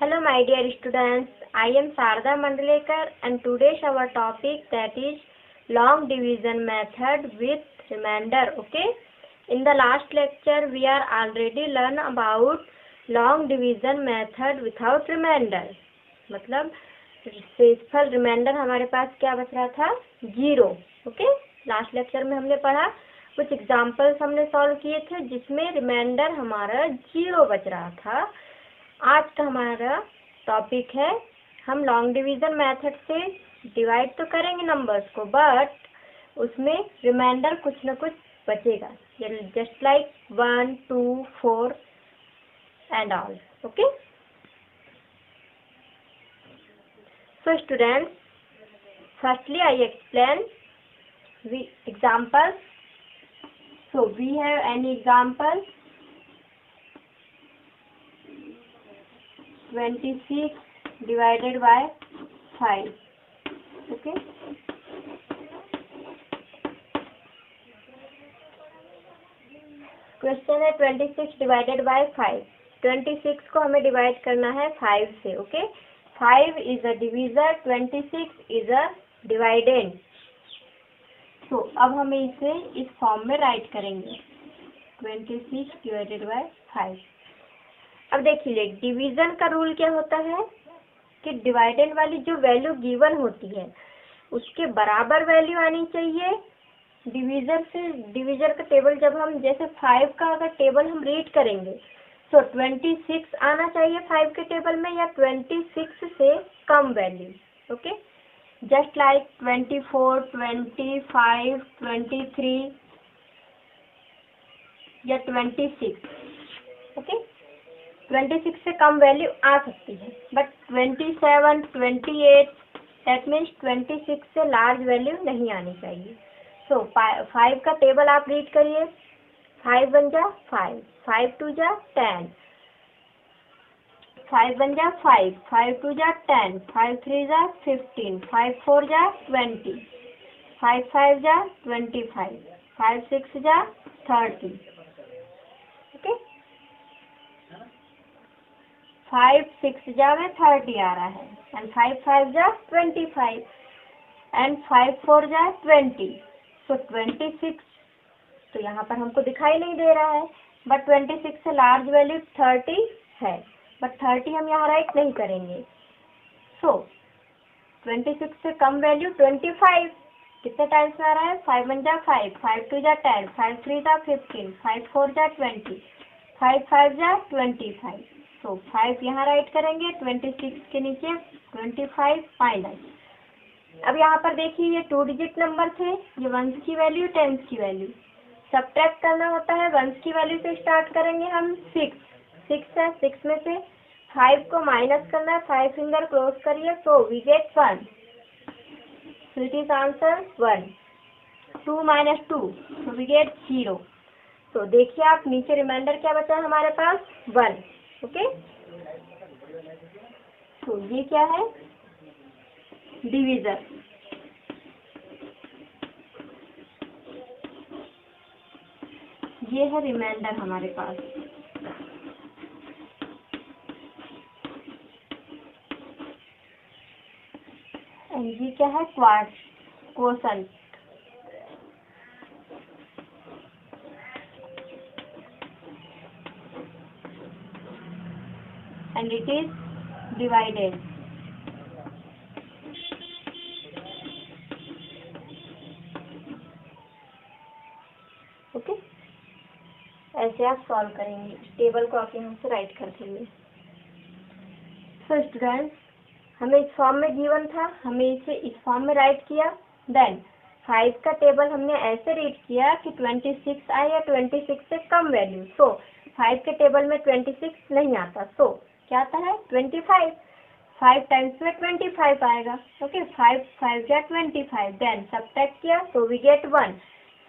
Hello my dear students, I am Sarada Mandalekar and today's our topic that is long division method with remainder. Okay, in the last lecture we are already learn about long division method without remainder. मतलब शेषफल reminder हमारे पास क्या बच रहा था, 0. Okay, last lecture में हमने पढ़ा, कुछ एग्जाम्पल्स हमने सॉल्व किए थे जिसमें रिमाइंडर हमारा 0 बच रहा था. आज का हमारा टॉपिक है, हम लॉन्ग डिवीजन मेथड से डिवाइड तो करेंगे नंबर्स को, बट उसमें रिमाइंडर कुछ न कुछ बचेगा, just like 1, 2, 4 and all. Okay, so students, firstly I explain the examples. So we have an example 26 divided by 5. Okay, question है 26 डिवाइडेड बाय 5. 26 को हमें डिवाइड करना है 5 से. Okay, 5 is a divisor, 26 is a dividend. तो अब हम इसे इस फॉर्म में राइट करेंगे, 26 डिवाइडेड बाय 5. अब देखिए, डिवीजन का रूल क्या होता है कि डिवाइडेंड वाली जो वैल्यू गिवन होती है उसके बराबर वैल्यू आनी चाहिए डिवीजर से. डिवीजर का टेबल जब हम, जैसे 5 का अगर टेबल हम रीड करेंगे तो 26 आना चाहिए 5 के टेबल में, या 26 से कम वैल्यू. ओके, जस्ट लाइक 24, 25, 23 या 26. ओके, 26 से कम वैल्यू आ सकती है, बट 27, 28 दैट मीन्स 26 से लार्ज वैल्यू नहीं आनी चाहिए. सो 5 का टेबल आप रीड करिए. 5 1 जा 5, 5 2 जा 10, 5 1 जा 5, 5 2 जा 10, 5 3 जा 15, 5 4 जा 20, 5 5 जा 25, 5 6 जा 30. ओके, 5 6 जा में 30 आ रहा है, एंड 5 5 जा 25 एंड 5 4 जा 20. सो 26 तो यहाँ पर हमको दिखाई नहीं दे रहा है, बट 26 से लार्ज वैल्यू 30 है, बट 30 हम यहाँ राइट नहीं करेंगे. सो 26 से कम वैल्यू 25 कितने टाइम्स में आ रहा है, 5 1 जा 5, 5 2 जा 10, 5 3 जा 15, 5 4 जा 20, 5 5 जा 25. तो 5 यहाँ राइट करेंगे, 26 के नीचे 25 माइनस. अब यहाँ पर देखिए, ये 2 डिजिट नंबर थे, ये वंस की वैल्यू, टेंस की वैल्यू. सब्ट्रैक्ट करना होता है, वंस की वैल्यू से स्टार्ट करेंगे हम. 6 है, 6 में से 5 को माइनस करना है, 5 फिंगर क्लोज करिए, so we get 1. So it is answer 1. 2 minus 2, so we get 0. तो देखिए आप नीचे रिमाइंडर क्या बचा है हमारे पास, 1. ओके, तो ये क्या है, डिवीजर. ये है रिमाइंडर हमारे पास. एंड ये क्या है, quotient. And it is divided. Okay, ऐसे आप सॉल्व करेंगे. टेबल को आप यहाँ से राइट कर देंगे. सो स्टूडेंट्स, हमें इस फॉर्म में गिवन था, हमें इसे इस फॉर्म में राइट किया. देन 5 का टेबल हमने ऐसे रीड किया कि 26 आए या 26 से कम वैल्यू. सो 5 के टेबल में 26 नहीं आता, सो क्या आता है, 25. 5 टाइम्स में 25 आएगा. ओके, 5 5 जा 25, देन सब्ट्रैक्ट किया, सो वी गेट 1.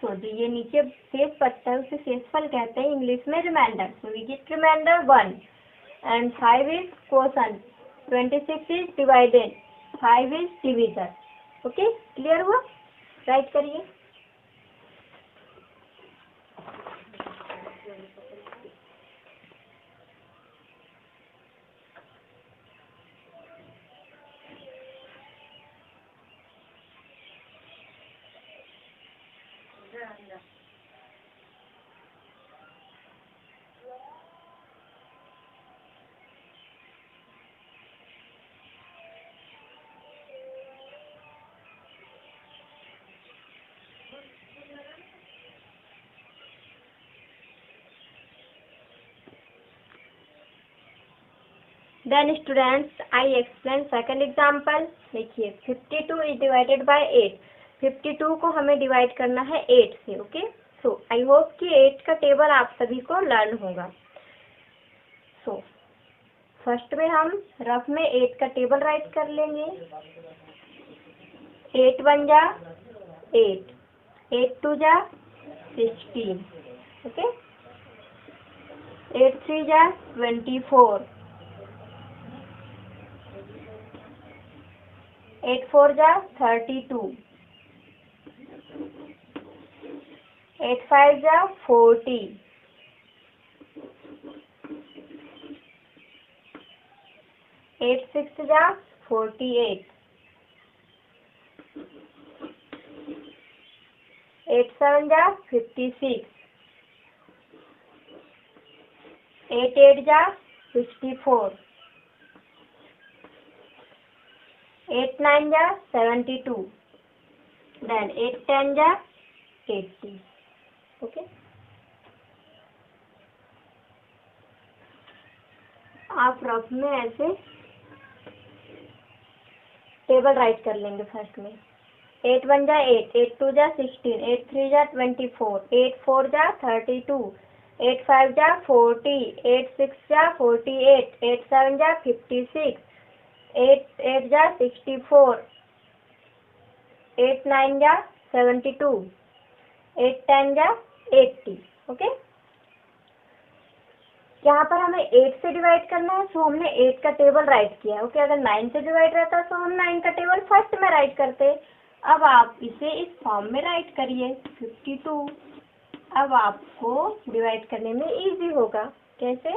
सो जो ये नीचे शेष बचता है उसे शेषफल कहते हैं इंग्लिश में remainder. So we get remainder 1 and 5 is quotient, 26 is divided, 5 is divisor. Okay, clear हुआ? राइट करिए. Then students I explain second example. देखिए 52 इज डिवाइडेड बाय 8। 52 को हमें डिवाइड करना है 8 से। ओके, सो आई होप कि 8 का टेबल आप सभी को लर्न होगा। सो फर्स्ट में हम रफ में 8 का टेबल राइट कर लेंगे। 8 1 जा 8, 8 2 जा 16, ओके, 8 3 जा 24, 8 4 जा 32, 8 5 जा 40, 8 6 जा 48, 8 7 जा 56, 8 8 जा 64, 8 9 जा 72, देन 8 10 जा 80। ओके, आप रफ में ऐसे टेबल राइट कर लेंगे। फर्स्ट में 8 1 जा 8, 8 2 जा 16, 8 3 जा 24, 8 4 जा 32, 8 5 जा 40, 8 6 जा 48, 8 7 जा 56, 8 8 जा 64, 8 9 जा 72, 8 10 जा 80। ओके, यहाँ पर हमें 8 से डिवाइड करना है, सो हमने 8 का टेबल राइट किया है। ओके, अगर 9 से डिवाइड रहता तो हम 9 का टेबल फर्स्ट में राइट करते। अब आप इसे इस फॉर्म में राइट करिए 52। अब आपको डिवाइड करने में इजी होगा। कैसे?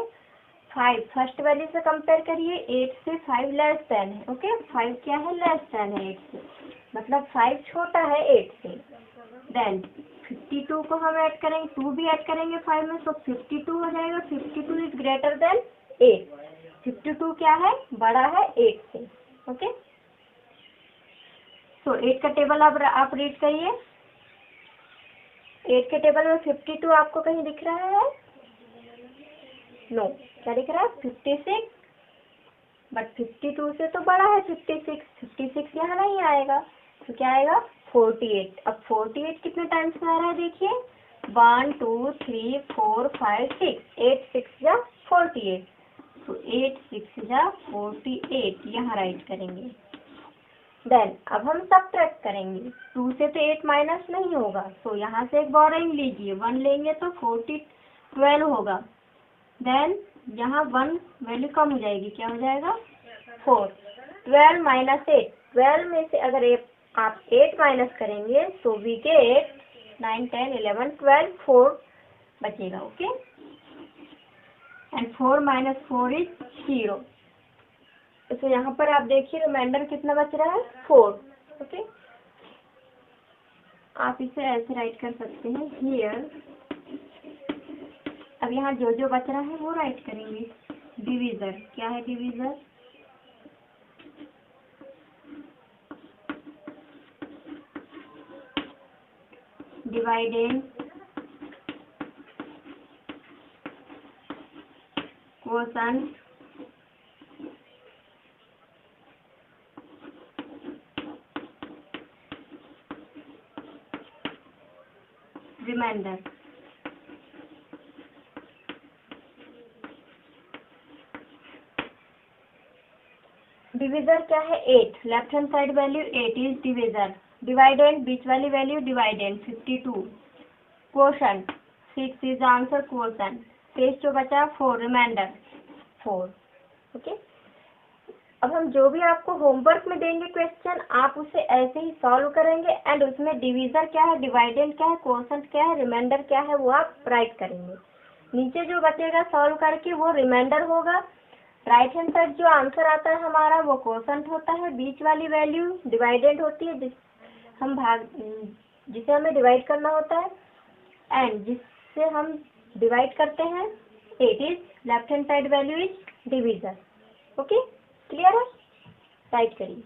5 फर्स्ट वैल्यू से कंपेयर करिए। 8 से 5 लेस देन है। ओके, 5 क्या है? लेस देन है 8 से, मतलब 5 छोटा है 8 से। देन 52 को हम ऐड करेंगे, 2 भी ऐड करेंगे 5 में, तो 52 हो जाएगा। 52 इज ग्रेटर देन 8। 52 क्या है? बड़ा है 8 से। ओके, सो 8 का टेबल अब आप रीड करिए। 8 के टेबल में 52 आपको कहीं दिख रहा है? नो, क्या दिख रहा है? 56, बट 52 से तो बड़ा है 56। 56 यहाँ नहीं आएगा, तो क्या आएगा? 48। अब 48 कितने टाइम्स में आ रहा है? देखिए 1 2 3 4 5 6, 8 6 जा 48, तो 8 6 जा 48 यहाँ राइट करेंगे। देन अब हम सब्ट्रैक्ट करेंगे। 2 से तो 8 माइनस नहीं होगा, तो यहाँ से एक बोरोइंग लीजिए, 1 लेंगे तो 12 होगा। देन यहाँ 1 वैल्यू कम हो जाएगी, क्या हो जाएगा? 4। 12 माइनस 8, 12 में से अगर आप 8 माइनस करेंगे तो वी के 8 9 10 11 12 4 बचेगा। Okay, and 4 minus 4 is 0। तो यहाँ पर आप देखिए रिमाइंडर कितना बच रहा है? 4। ओके, आप इसे ऐसे राइट कर सकते हैं हियर। अब यहाँ जो जो बच रहा है वो राइट करेंगे। डिवीजर क्या है? Divisor dividend, quotient, remainder. Divisor क्या है? 8। Left hand side value 8 is divisor. Dividend बीच वाली value dividend 52। Quotient 6 is answer quotient. शेष जो बचा 4, रिमाइंडर 4। ओके, अब हम जो भी आपको होमवर्क में देंगे क्वेश्चन, आप उसे ऐसे ही सॉल्व करेंगे एंड उसमें डिवीजर क्या है, डिवाइडेंड क्या है, क्वोशंट क्या है, रिमाइंडर क्या है, वो आप राइट करेंगे। नीचे जो बचेगा सॉल्व करके वो रिमाइंडर होगा। राइट हैंड साइड जो आंसर आता है हमारा वो क्वोशंट होता है। बीच वाली वैल्यू डिवाइडेंड होती है, जिसे हमें डिवाइड करना होता है, एंड जिससे हम डिवाइड करते हैं 8 is left hand side value is divisor. Okay, clear है? राइट करिए।